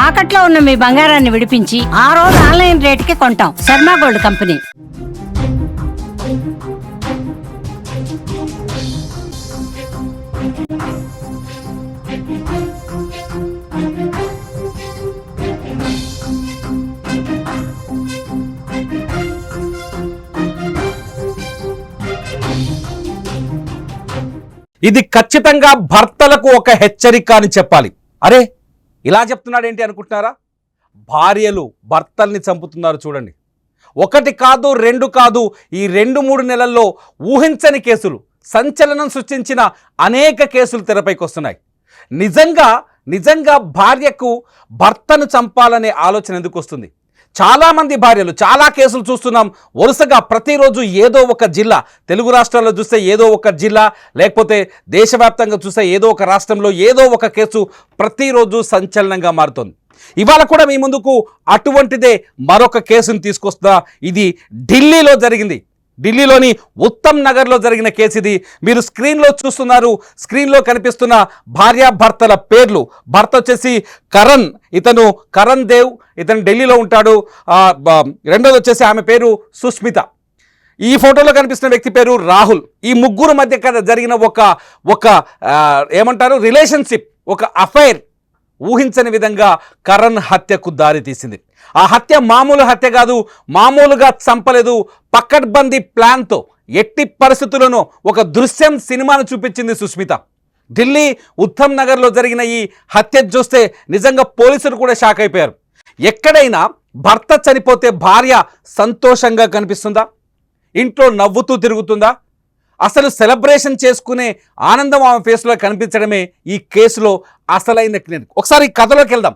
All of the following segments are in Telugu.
తాకట్లో ఉన్న మీ బంగారాన్ని విడిపించి ఆ రోజు ఆన్లైన్ రేటుకి కొంటాం. Sharma gold company. ఇది ఖచ్చితంగా భర్తలకు ఒక హెచ్చరిక అని చెప్పాలి. అరే ఇలా చెప్తున్నాడు ఏంటి అనుకుంటున్నారా? భార్యలు భర్తల్ని చంపుతున్నారు చూడండి. ఒకటి కాదు, రెండు కాదు, ఈ 2-3 నెలల్లో ఊహించని కేసులు, సంచలనం సృష్టించిన అనేక కేసులు తెరపైకి వస్తున్నాయి. నిజంగా భార్యకు భర్తను చంపాలనే ఆలోచన ఎందుకు వస్తుంది? చాలామంది భార్యలు, చాలా కేసులు చూస్తున్నాం వరుసగా. ప్రతిరోజు ఏదో ఒక జిల్లా, తెలుగు రాష్ట్రాల్లో చూస్తే ఏదో ఒక జిల్లా, లేకపోతే దేశవ్యాప్తంగా చూస్తే ఏదో ఒక రాష్ట్రంలో ఏదో ఒక కేసు ప్రతిరోజు సంచలనంగా మారుతుంది. ఇవాళ కూడా మీ ముందుకు అటువంటిదే మరొక కేసును తీసుకొస్తా. ఇది ఢిల్లీలో జరిగింది. ఢిల్లీలోని ఉత్తమ్ నగర్లో జరిగిన కేసు ఇది. మీరు స్క్రీన్లో చూస్తున్నారు. స్క్రీన్లో కనిపిస్తున్న భార్యాభర్తల పేర్లు. భర్త వచ్చేసి కరణ్, ఇతను కరణ్ దేవ్, ఇతను ఢిల్లీలో ఉంటాడు. రెండోది వచ్చేసి ఆమె పేరు సుష్మిత. ఈ ఫోటోలో కనిపిస్తున్న వ్యక్తి పేరు రాహుల్. ఈ ముగ్గురు మధ్య జరిగిన ఒక ఏమంటారు రిలేషన్షిప్, ఒక అఫైర్ ఊహించని విధంగా కరణ్ హత్యకు దారి తీసింది. ఆ హత్య మామూలు హత్య కాదు, మామూలుగా చంపలేదు. పకడ్బందీ ప్లాన్తో ఎట్టి పరిస్థితుల్లోనూ ఒక దృశ్యం సినిమాను చూపించింది సుష్మిత. ఢిల్లీ ఉత్తమ్ నగర్లో జరిగిన ఈ హత్య చూస్తే నిజంగా పోలీసులు కూడా షాక్ అయిపోయారు. ఎక్కడైనా భర్త చనిపోతే భార్య సంతోషంగా కనిపిస్తుందా? ఇంట్లో నవ్వుతూ తిరుగుతుందా? అసలు సెలబ్రేషన్ చేసుకునే ఆనందం ఆమె ఫేస్లో కనిపించడమే ఈ కేసులో అసలైన క్లినిక్. ఒకసారి కథలోకి వెళ్దాం.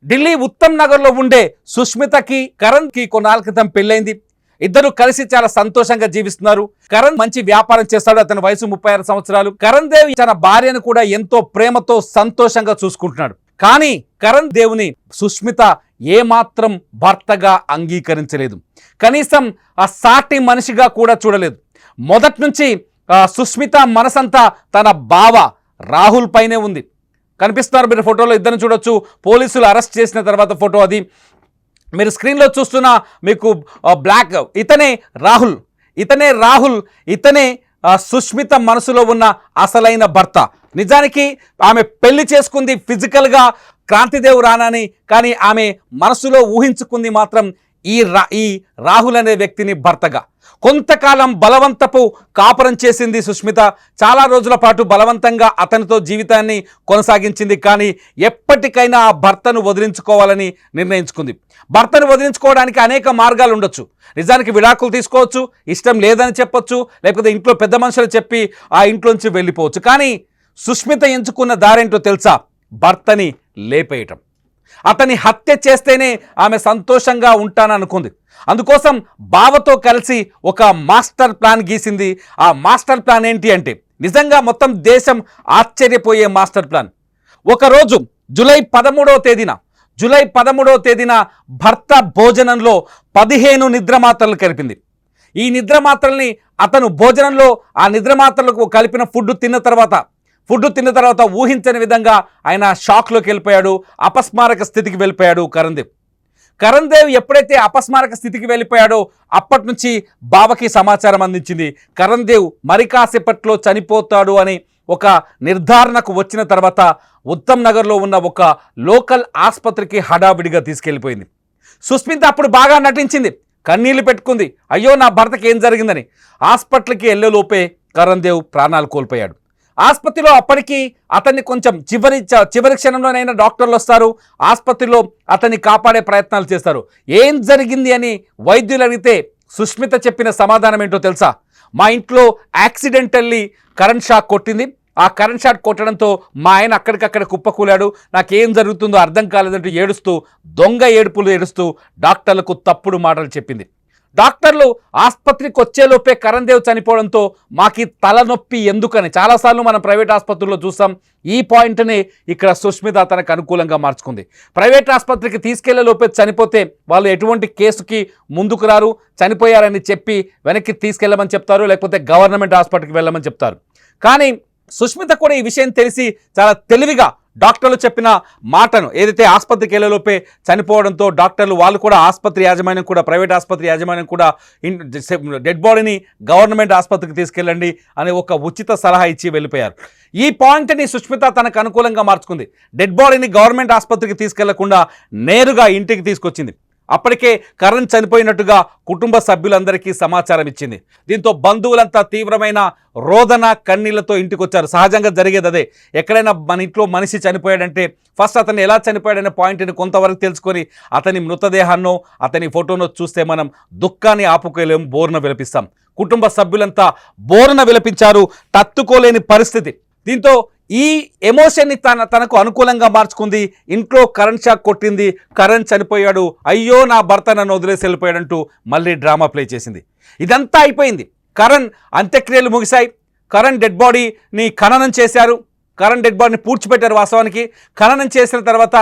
ఢిల్లీ ఉత్తమ్ నగర్లో ఉండే సుష్మితకి కరణ్కి కొన్నాళ్ళ క్రితం పెళ్ళైంది. ఇద్దరు కలిసి చాలా సంతోషంగా జీవిస్తున్నారు. కరణ్ మంచి వ్యాపారం చేస్తాడు. అతని వయసు 36 సంవత్సరాలు. కరణ్ దేవ్ తన భార్యను కూడా ఎంతో ప్రేమతో సంతోషంగా చూసుకుంటున్నాడు. కానీ కరణ్ దేవుని సుష్మిత ఏమాత్రం భర్తగా అంగీకరించలేదు. కనీసం ఆ సాటి మనిషిగా కూడా చూడలేదు. మొదటి నుంచి సుష్మిత మనసంతా తన బావ రాహుల్ పైనే ఉంది. కనిపిస్తున్నారు మీరు ఫోటోలో, ఇద్దరిని చూడొచ్చు. పోలీసులు అరెస్ట్ చేసిన తర్వాత ఫోటో అది. మీరు స్క్రీన్లో చూస్తున్న మీకు బ్లాక్, ఇతనే రాహుల్, ఇతనే సుష్మిత మనసులో ఉన్న అసలైన భర్త. నిజానికి ఆమె పెళ్లి చేసుకుంది ఫిజికల్గా క్రాంతిదేవ్ రానాని, కానీ ఆమె మనసులో ఊహించుకుంది మాత్రం ఈ రాహుల్ అనే వ్యక్తిని భర్తగా. కొంతకాలం బలవంతపు కాపురం చేసింది సుష్మిత. చాలా రోజుల పాటు బలవంతంగా అతనితో జీవితాన్ని కొనసాగించింది. కానీ ఎప్పటికైనా ఆ భర్తను వదిలించుకోవాలని నిర్ణయించుకుంది. భర్తను వదిలించుకోవడానికి అనేక మార్గాలు ఉండొచ్చు. నిజానికి విడాకులు తీసుకోవచ్చు, ఇష్టం లేదని చెప్పొచ్చు, లేకపోతే ఇంట్లో పెద్ద మనుషులు చెప్పి ఆ ఇంట్లోంచి వెళ్ళిపోవచ్చు. కానీ సుష్మిత ఎంచుకున్న దారేంటో తెలుసా? భర్తని లేపేయటం. అతని హత్య చేస్తేనే ఆమె సంతోషంగా ఉంటాననుకుంది. అందుకోసం బావతో కలిసి ఒక మాస్టర్ ప్లాన్ గీసింది. ఆ మాస్టర్ ప్లాన్ ఏంటి అంటే నిజంగా మొత్తం దేశం ఆశ్చర్యపోయే మాస్టర్ ప్లాన్. ఒకరోజు జూలై 13వ తేదీన భర్త భోజనంలో 15 నిద్రమాత్రలు కలిపింది. ఈ నిద్రమాత్రల్ని అతను భోజనంలో ఆ నిద్రమాత్రలకు కలిపిన ఫుడ్ తిన్న తర్వాత ఊహించని విధంగా ఆయన షాక్లోకి వెళ్ళిపోయాడు. అపస్మారక స్థితికి వెళ్ళిపోయాడు కరణ్ దేవ్ ఎప్పుడైతే అపస్మారక స్థితికి వెళ్ళిపోయాడో అప్పటి నుంచి బావకి సమాచారం అందించింది. కరణ్ దేవ్ మరి కాసేపట్లో చనిపోతాడు అని ఒక నిర్ధారణకు వచ్చిన తర్వాత ఉత్తమ్ నగర్లో ఉన్న ఒక లోకల్ ఆసుపత్రికి హడావిడిగా తీసుకెళ్ళిపోయింది. సుష్మిత అప్పుడు బాగా నటించింది, కన్నీళ్లు పెట్టుకుంది. అయ్యో నా భర్తకి ఏం జరిగిందని. హాస్పిటల్కి వెళ్ళేలోపే కరణ్ దేవ్ ప్రాణాలు కోల్పోయాడు. ఆసుపత్రిలో అప్పటికి అతన్ని కొంచెం చివరి క్షణంలోనైనా డాక్టర్లు వస్తారు. ఆసుపత్రిలో అతన్ని కాపాడే ప్రయత్నాలు చేస్తారు. ఏం జరిగింది అని వైద్యులు అడిగితే సుష్మిత చెప్పిన సమాధానం ఏంటో తెలుసా? మా ఇంట్లో యాక్సిడెంటల్లీ కరెంట్ షాక్ కొట్టింది. ఆ కరెంట్ షాక్ కొట్టడంతో మా ఆయన అక్కడికక్కడ కుప్పకూలాడు. నాకేం జరుగుతుందో అర్థం కాలేదంటూ ఏడుస్తూ, దొంగ ఏడుపులు ఏడుస్తూ డాక్టర్లకు తప్పుడు మాటలు చెప్పింది. డాక్టర్లు ఆసుపత్రికి వచ్చేలోపే కరణ్ దేవ్ చనిపోవడంతో మాకు తలనొప్పి ఎందుకని చాలాసార్లు మనం ప్రైవేట్ ఆసుపత్రుల్లో చూసాం. ఈ పాయింట్ని ఇక్కడ సుష్మిత తనకు అనుకూలంగా మార్చుకుంది. ప్రైవేట్ ఆసుపత్రికి తీసుకెళ్లేలోపే చనిపోతే వాళ్ళు ఎటువంటి కేసుకి ముందుకు రారు. చనిపోయారని చెప్పి వెనక్కి తీసుకెళ్ళమని చెప్తారు, లేకపోతే గవర్నమెంట్ హాస్పిటల్కి వెళ్ళమని చెప్తారు. కానీ సుష్మిత కూడా ఈ విషయం తెలిసి చాలా తెలివిగా డాక్టర్లు చెప్పిన మాటను ఏదైతే ఆసుపత్రికి వెళ్ళలోపే చనిపోవడంతో డాక్టర్లు వాళ్ళు కూడా ఆసుపత్రి యాజమాన్యం కూడా ప్రైవేట్ ఆసుపత్రి యాజమాన్యం కూడా డెడ్ బాడీని గవర్నమెంట్ ఆసుపత్రికి తీసుకెళ్ళండి అనే ఒక ఉచిత సలహా ఇచ్చి వెళ్ళిపోయారు. ఈ పాయింట్ని సుష్మిత తనకు అనుకూలంగా మార్చుకుంది. డెడ్ బాడీని గవర్నమెంట్ ఆసుపత్రికి తీసుకెళ్లకుండా నేరుగా ఇంటికి తీసుకొచ్చింది. అప్పటికే కరణ్ చనిపోయినట్టుగా కుటుంబ సభ్యులందరికీ సమాచారం ఇచ్చింది. దీంతో బంధువులంతా తీవ్రమైన రోదన కన్నీళ్లతో ఇంటికి వచ్చారు. సహజంగా జరిగేది అదే. ఎక్కడైనా మన ఇంట్లో మనిషి చనిపోయాడంటే ఫస్ట్ అతను ఎలా చనిపోయాడనే పాయింట్ని కొంతవరకు తెలుసుకొని అతని మృతదేహాన్నో అతని ఫోటోనో చూస్తే మనం దుఃఖాన్ని ఆపుకోలేము, బోరున విలపిస్తాం. కుటుంబ సభ్యులంతా బోరున విలపించారు. తట్టుకోలేని పరిస్థితి. దీంతో ఈ ఎమోషన్ని తనకు అనుకూలంగా మార్చుకుంది. ఇంట్లో కరెంట్ షాక్ కొట్టింది. కరణ్ చనిపోయాడు, అయ్యో నా భర్త నన్ను వదిలేసి వెళ్ళిపోయాడంటూ మళ్ళీ డ్రామా ప్లే చేసింది. ఇదంతా అయిపోయింది. కరణ్ అంత్యక్రియలు ముగిశాయి. కరణ్ డెడ్ బాడీని ఖననం చేశారు. కరణ్ డెడ్ బాడీని పూడ్చిపెట్టారు. వాస్తవానికి ఖననం చేసిన తర్వాత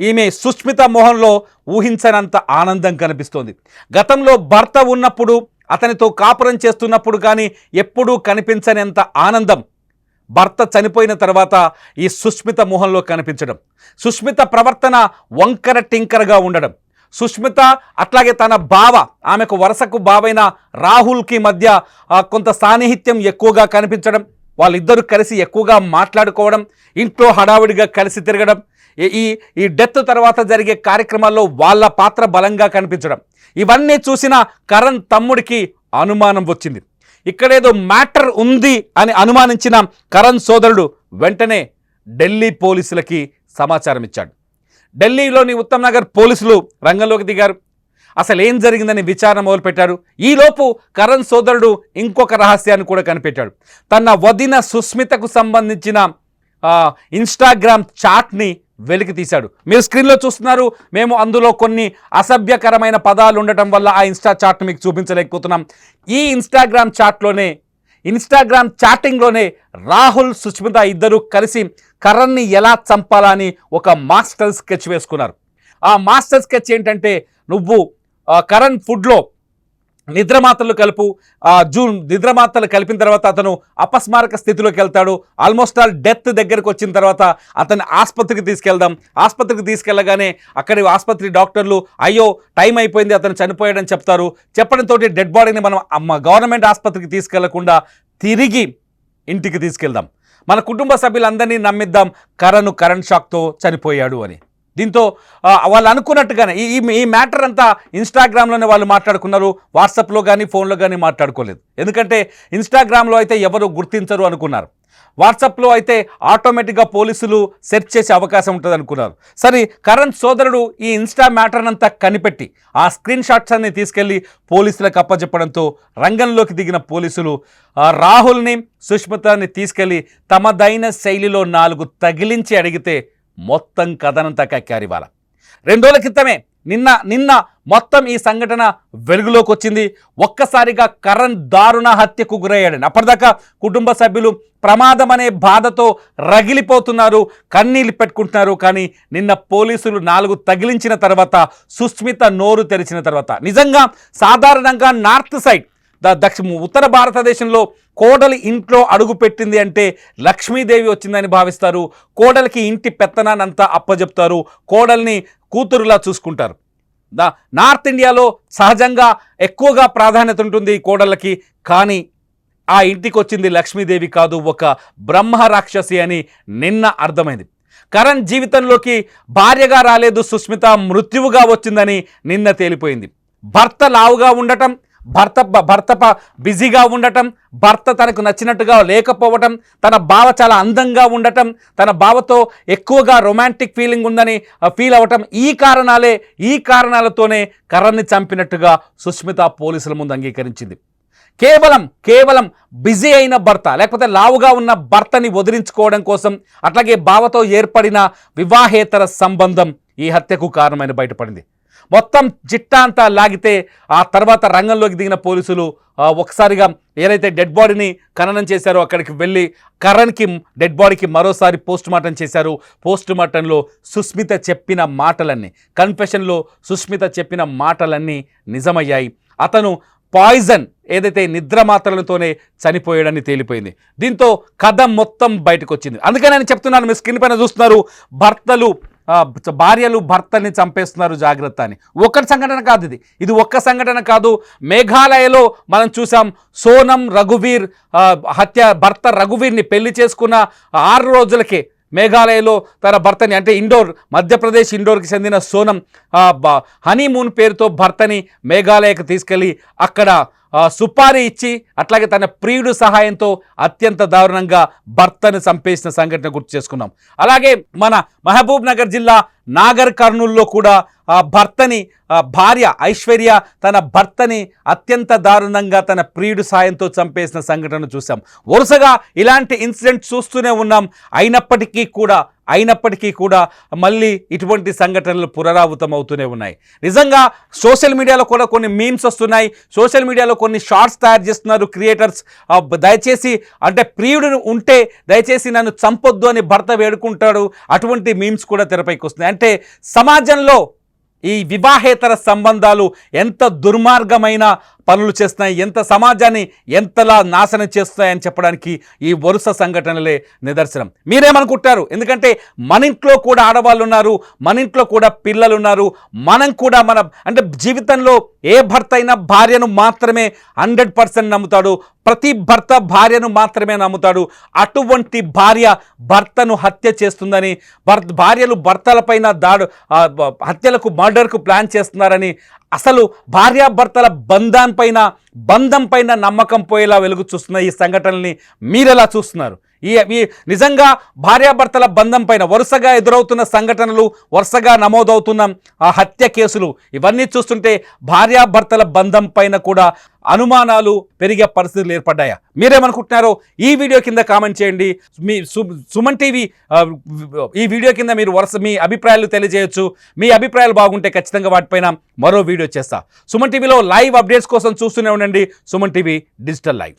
ఈమె సుష్మిత మోహన్లో ఊహించనంత ఆనందం కనిపిస్తోంది. గతంలో భర్త ఉన్నప్పుడు అతనితో కాపురం చేస్తున్నప్పుడు కానీ ఎప్పుడూ కనిపించనంత ఆనందం భర్త చనిపోయిన తర్వాత ఈ సుష్మిత మోహన్లో కనిపించడం, సుష్మిత ప్రవర్తన వంకర టింకరగా ఉండడం, సుష్మిత అట్లాగే తన బావ, ఆమెకు వరుసకు బావైన రాహుల్కి మధ్య కొంత సాన్నిహిత్యం ఎక్కువగా కనిపించడం, వాళ్ళిద్దరూ కలిసి ఎక్కువగా మాట్లాడుకోవడం, ఇంట్లో హడావిడిగా కలిసి తిరగడం, ఈ డెత్ తర్వాత జరిగే కార్యక్రమాల్లో వాళ్ళ పాత్ర బలంగా కనిపించడం, ఇవన్నీ చూసిన కరణ్ తమ్ముడికి అనుమానం వచ్చింది. ఇక్కడేదో మ్యాటర్ ఉంది అని అనుమానించిన కరణ్ సోదరుడు వెంటనే ఢిల్లీ పోలీసులకి సమాచారం ఇచ్చాడు. ఢిల్లీలోని ఉత్తమ్ నగర్ పోలీసులు రంగంలోకి దిగారు. అసలు ఏం జరిగిందని విచారణ మొదలుపెట్టారు. ఈలోపు కరణ్ సోదరుడు ఇంకొక రహస్యాన్ని కూడా కనిపెట్టాడు. తన వదిన సుష్మితకు సంబంధించిన ఇన్స్టాగ్రామ్ చాట్ని వెలికి తీశాడు. మీరు స్క్రీన్లో చూస్తున్నారు. మేము అందులో కొన్ని అసభ్యకరమైన పదాలు ఉండటం వల్ల ఆ ఇన్స్టా చాట్ను మీకు చూపించలేకపోతున్నాం. ఈ ఇన్స్టాగ్రామ్ చాటింగ్లోనే రాహుల్ సుష్మిత ఇద్దరు కలిసి కరణ్ని ఎలా చంపాలని ఒక మాస్టర్ స్కెచ్ వేసుకున్నారు. ఆ మాస్టర్ స్కెచ్ ఏంటంటే, నువ్వు కరణ్ ఫుడ్లో నిద్రమాత్రలు కలుపు. నిద్రమాత్రలు కలిపిన తర్వాత అతను అపస్మారక స్థితిలోకి వెళ్తాడు. ఆల్మోస్ట్ ఆల్ డెత్ దగ్గరకు వచ్చిన తర్వాత అతన్ని ఆసుపత్రికి తీసుకెళ్దాం. ఆసుపత్రికి తీసుకెళ్ళగానే అక్కడి ఆసుపత్రి డాక్టర్లు అయ్యో టైం అయిపోయింది, అతను చనిపోయాడని చెప్తారు. చెప్పడంతో డెడ్ బాడీని మనం గవర్నమెంట్ ఆసుపత్రికి తీసుకెళ్లకుండా తిరిగి ఇంటికి తీసుకెళ్దాం. మన కుటుంబ సభ్యులందరినీ నమ్మిద్దాం కరణ్ షాక్తో చనిపోయాడు అని. దీంతో వాళ్ళు అనుకున్నట్టుగానే ఈ మ్యాటర్ అంతా ఇన్స్టాగ్రామ్లోనే వాళ్ళు మాట్లాడుకున్నారు. వాట్సాప్లో కానీ ఫోన్లో కానీ మాట్లాడుకోలేదు. ఎందుకంటే ఇన్స్టాగ్రామ్లో అయితే ఎవరు గుర్తించరు అనుకున్నారు. వాట్సాప్లో అయితే ఆటోమేటిక్గా పోలీసులు సెర్చ్ చేసే అవకాశం ఉంటుంది అనుకున్నారు. సరే, కరణ్ సోదరుడు ఈ ఇన్స్టా మ్యాటర్ అంతా కనిపెట్టి ఆ స్క్రీన్ షాట్స్ అన్ని తీసుకెళ్లి పోలీసులకు అప్పచెప్పడంతో రంగంలోకి దిగిన పోలీసులు రాహుల్ని సుష్మితని తీసుకెళ్లి తమదైన శైలిలో 4 తగిలించి అడిగితే మొత్తం కథనంతా కక్కారు. ఇవాళ 2 రోజుల క్రితమే నిన్న మొత్తం ఈ సంఘటన వెలుగులోకి వచ్చింది. ఒక్కసారిగా కరణ్ దారుణ హత్యకు గురయ్యాడని అప్పటిదాకా కుటుంబ సభ్యులు ప్రమాదం అనే బాధతో రగిలిపోతున్నారు, కన్నీళ్ళు పెట్టుకుంటున్నారు. కానీ నిన్న పోలీసులు 4 తగిలించిన తర్వాత, సుష్మిత నోరు తెరిచిన తర్వాత, నిజంగా సాధారణంగా నార్త్ సైడ్ ఉత్తర భారతదేశంలో కోడలి ఇంట్లో అడుగు పెట్టింది అంటే లక్ష్మీదేవి వచ్చిందని భావిస్తారు. కోడలికి ఇంటి పెత్తనాన్నంతా అప్పచెప్తారు. కోడల్ని కూతురులా చూసుకుంటారు. నార్త్ ఇండియాలో సహజంగా ఎక్కువగా ప్రాధాన్యత ఉంటుంది కోడళ్ళకి. కానీ ఆ ఇంటికి వచ్చింది లక్ష్మీదేవి కాదు, ఒక బ్రహ్మ రాక్షసి అని నిన్న అర్థమైంది. కరణ్ జీవితంలోకి భార్యగా రాలేదు సుష్మిత, మృత్యువుగా వచ్చిందని నిన్న తేలిపోయింది. భర్త లావుగా ఉండటం, భర్త బిజీగా ఉండటం, భర్త తనకు నచ్చినట్టుగా లేకపోవటం, తన బావ చాలా అందంగా ఉండటం, తన బావతో ఎక్కువగా రొమాంటిక్ ఫీలింగ్ ఉందని ఫీల్ అవ్వటం, ఈ కారణాలతోనే కరణ్ని చంపినట్టుగా సుష్మిత పోలీసుల ముందు అంగీకరించింది. కేవలం బిజీ అయిన భర్త, లేకపోతే లావుగా ఉన్న భర్తని వదిలించుకోవడం కోసం, అట్లాగే బావతో ఏర్పడిన వివాహేతర సంబంధం ఈ హత్యకు కారణమైన బయటపడింది. మొత్తం చిట్టా అంతా లాగితే ఆ తర్వాత రంగంలోకి దిగిన పోలీసులు ఒకసారిగా ఏదైతే డెడ్ బాడీని ఖననం చేశారో అక్కడికి వెళ్ళి కరణ్కి డెడ్ బాడీకి మరోసారి పోస్ట్ మార్టం చేశారు. పోస్ట్ మార్టంలో సుష్మిత చెప్పిన మాటలన్నీ, కన్ఫెషన్లో సుష్మిత చెప్పిన మాటలన్నీ నిజమయ్యాయి. అతను పాయిజన్ ఏదైతే నిద్ర మాత్రలతోనే చనిపోయాడని తేలిపోయింది. దీంతో కథ మొత్తం బయటకు వచ్చింది. అందుకే నేను చెప్తున్నాను, మీ స్క్రీన్ పైన చూస్తున్నారు, భార్యలు భర్తల్ని చంపేస్తున్నారు, జాగ్రత్త అని. ఒక్కటి సంఘటన కాదు ఇది ఒక్క సంఘటన కాదు. మేఘాలయలో మనం చూసాం, సోనం రఘువీర్ భర్త రఘువీర్ని పెళ్లి చేసుకున్న 6 రోజులకే మేఘాలయలో తన భర్తని, అంటే మధ్యప్రదేశ్ ఇండోర్కి చెందిన సోనం హనీమూన్ పేరుతో భర్తని మేఘాలయకు తీసుకెళ్ళి అక్కడ సుపారీ ఇచ్చి అట్లాగే తన ప్రియుడు సహాయంతో అత్యంత దారుణంగా భర్తను చంపేసిన సంఘటన గుర్తు చేసుకున్నాం. అలాగే మన మహబూబ్ నగర్ జిల్లా నాగర్ కర్నూల్లో కూడా భార్య ఐశ్వర్య తన భర్తని అత్యంత దారుణంగా తన ప్రియుడు సాయంతో చంపేసిన సంఘటన చూసాం. వరుసగా ఇలాంటి ఇన్సిడెంట్ చూస్తూనే ఉన్నాం. అయినప్పటికీ కూడా మళ్ళీ ఇటువంటి సంఘటనలు పునరావృతం అవుతూనే ఉన్నాయి. నిజంగా సోషల్ మీడియాలో కూడా కొన్ని మీమ్స్ వస్తున్నాయి, సోషల్ మీడియాలో కొన్ని షార్ట్స్ తయారు చేస్తున్నారు క్రియేటర్స్. దయచేసి, అంటే ప్రియుడు ఉంటే దయచేసి నన్ను చంపొద్దు అని భర్త వేడుకుంటాడు, అటువంటి మీమ్స్ కూడా తెరపైకి వస్తున్నాయి. అంటే సమాజంలో ఈ వివాహేతర సంబంధాలు ఎంత దుర్మార్గమైన పనులు చేస్తున్నాయి, ఎంత సమాజాన్ని ఎంతలా నాశనం చేస్తున్నాయని చెప్పడానికి ఈ వరుస సంఘటనలే నిదర్శనం. మీరేమనుకుంటారు? ఎందుకంటే మన ఇంట్లో కూడా ఆడవాళ్ళు ఉన్నారు, మన ఇంట్లో కూడా పిల్లలు ఉన్నారు. మనం కూడా అంటే జీవితంలో ఏ భర్త అయినా భార్యను మాత్రమే 100% నమ్ముతాడు. ప్రతి భర్త భార్యను మాత్రమే నమ్ముతాడు. అటువంటి భార్య భర్తను హత్య చేస్తుందని, భార్యలు భర్తలపైన హత్యలకు, మర్డర్కు ప్లాన్ చేస్తున్నారని, అసలు భార్యాభర్తల బంధం పైన నమ్మకం పోయేలా వెలుగు చూస్తున్న ఈ సంఘటనల్ని మీరెలా చూస్తున్నారు? ఈ నిజంగా భార్యాభర్తల బంధం పైన వరుసగా ఎదురవుతున్న సంఘటనలు, వరుసగా నమోదవుతున్న హత్య కేసులు, ఇవన్నీ చూస్తుంటే భార్యాభర్తల బంధం పైన కూడా అనుమానాలు పెరిగే పరిస్థితులు ఏర్పడ్డాయా? మీరేమనుకుంటున్నారో ఈ వీడియో కింద కామెంట్ చేయండి. మీ సుమన్ టీవీ ఈ వీడియో కింద మీరు మీ అభిప్రాయాలు తెలియజేయచ్చు. మీ అభిప్రాయాలు బాగుంటే ఖచ్చితంగా వాటిపైన మరో వీడియో చేస్తా. సుమన్ టీవీలో లైవ్ అప్డేట్స్ కోసం చూస్తూనే ఉండండి సుమన్ టీవీ డిజిటల్ లైవ్.